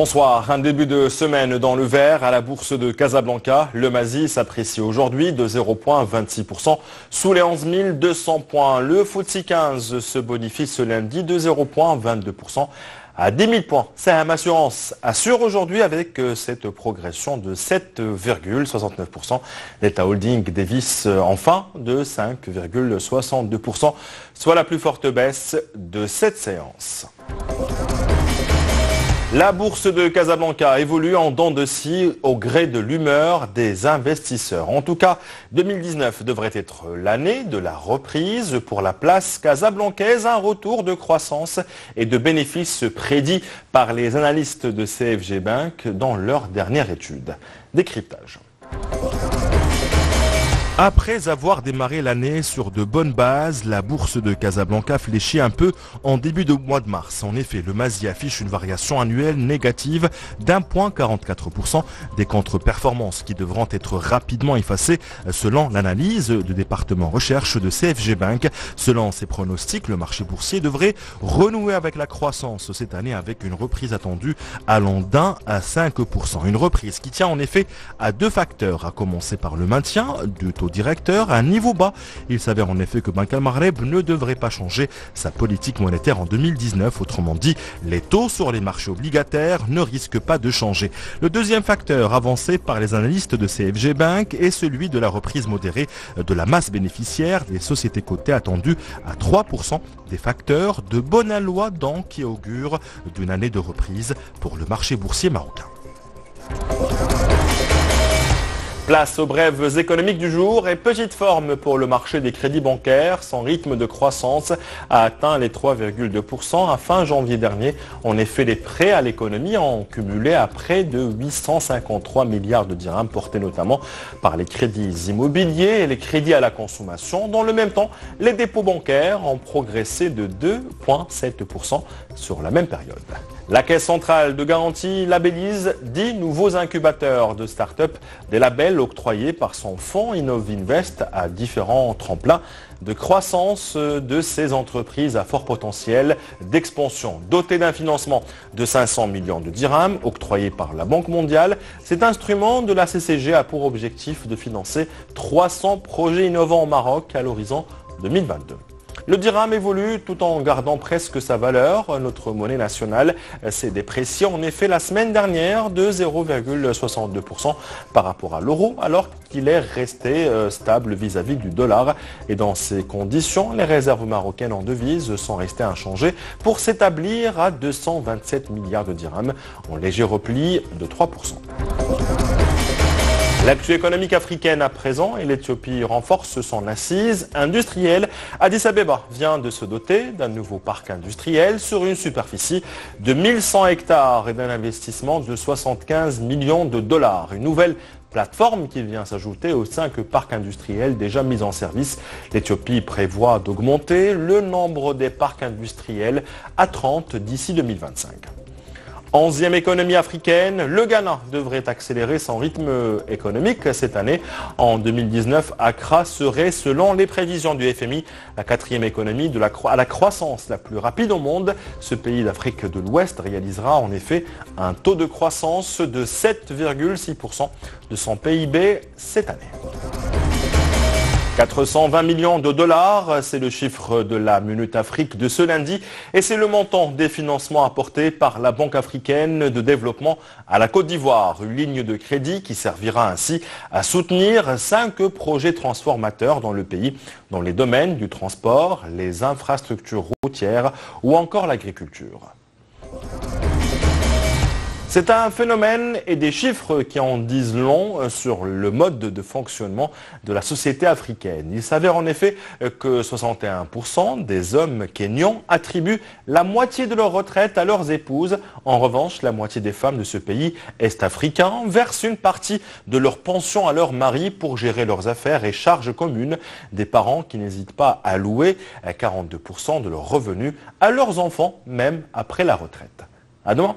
Bonsoir, un début de semaine dans le vert à la bourse de Casablanca. Le Mazi s'apprécie aujourd'hui de 0,26% sous les 11 200 points. Le FTSE 15 se bonifie ce lundi de 0,22% à 10 000 points. Saham Assurance assure aujourd'hui avec cette progression de 7,69%. L'État Holding dévisse enfin de 5,62%, soit la plus forte baisse de cette séance. La bourse de Casablanca évolue en dents de scie au gré de l'humeur des investisseurs. En tout cas, 2019 devrait être l'année de la reprise pour la place casablancaise. Un retour de croissance et de bénéfices prédits par les analystes de CFG Bank dans leur dernière étude. Décryptage. Après avoir démarré l'année sur de bonnes bases, la bourse de Casablanca fléchit un peu en début de mois de mars. En effet, le Mazi affiche une variation annuelle négative d'1,44%, des contre-performances qui devront être rapidement effacées selon l'analyse du département recherche de CFG Bank. Selon ses pronostics, le marché boursier devrait renouer avec la croissance cette année avec une reprise attendue allant d'1 à 5%. Une reprise qui tient en effet à deux facteurs, à commencer par le maintien du taux directeur à un niveau bas. Il s'avère en effet que Banque Al-Maghreb ne devrait pas changer sa politique monétaire en 2019. Autrement dit, les taux sur les marchés obligataires ne risquent pas de changer. Le deuxième facteur avancé par les analystes de CFG Bank est celui de la reprise modérée de la masse bénéficiaire des sociétés cotées attendue à 3%. Des facteurs de bon aloi donc qui augurent d'une année de reprise pour le marché boursier marocain. Place aux brèves économiques du jour et petite forme pour le marché des crédits bancaires. Son rythme de croissance a atteint les 3,2% à fin janvier dernier. En effet, les prêts à l'économie ont cumulé à près de 853 milliards de dirhams, portés notamment par les crédits immobiliers et les crédits à la consommation. Dans le même temps, les dépôts bancaires ont progressé de 2,7% sur la même période. La Caisse centrale de garantie labellise 10 nouveaux incubateurs de start-up, des labels octroyés par son fonds Innovinvest à différents tremplins de croissance de ces entreprises à fort potentiel d'expansion. Doté d'un financement de 500 millions de dirhams octroyé par la Banque mondiale, cet instrument de la CCG a pour objectif de financer 300 projets innovants au Maroc à l'horizon 2022. Le dirham évolue tout en gardant presque sa valeur. Notre monnaie nationale s'est dépréciée en effet la semaine dernière de 0,62% par rapport à l'euro, alors qu'il est resté stable vis-à-vis du dollar. Et dans ces conditions, les réserves marocaines en devises sont restées inchangées pour s'établir à 227 milliards de dirhams, en léger repli de 3%. L'actu économique africaine à présent et l'Éthiopie renforce son assise industrielle. Addis Abeba vient de se doter d'un nouveau parc industriel sur une superficie de 1100 hectares et d'un investissement de 75 millions de dollars. Une nouvelle plateforme qui vient s'ajouter aux 5 parcs industriels déjà mis en service. L'Éthiopie prévoit d'augmenter le nombre des parcs industriels à 30 d'ici 2025. 11e économie africaine, le Ghana devrait accélérer son rythme économique cette année. En 2019, Accra serait, selon les prévisions du FMI, la 4e économie à la croissance la plus rapide au monde. Ce pays d'Afrique de l'Ouest réalisera en effet un taux de croissance de 7,6% de son PIB cette année. 420 millions de dollars, c'est le chiffre de la Minute Afrique de ce lundi et c'est le montant des financements apportés par la Banque africaine de développement à la Côte d'Ivoire. Une ligne de crédit qui servira ainsi à soutenir 5 projets transformateurs dans le pays, dans les domaines du transport, les infrastructures routières ou encore l'agriculture. C'est un phénomène et des chiffres qui en disent long sur le mode de fonctionnement de la société africaine. Il s'avère en effet que 61% des hommes kényans attribuent la moitié de leur retraite à leurs épouses. En revanche, la moitié des femmes de ce pays est-africain versent une partie de leur pension à leur mari pour gérer leurs affaires et charges communes. Des parents qui n'hésitent pas à allouer 42% de leurs revenus à leurs enfants, même après la retraite. À demain.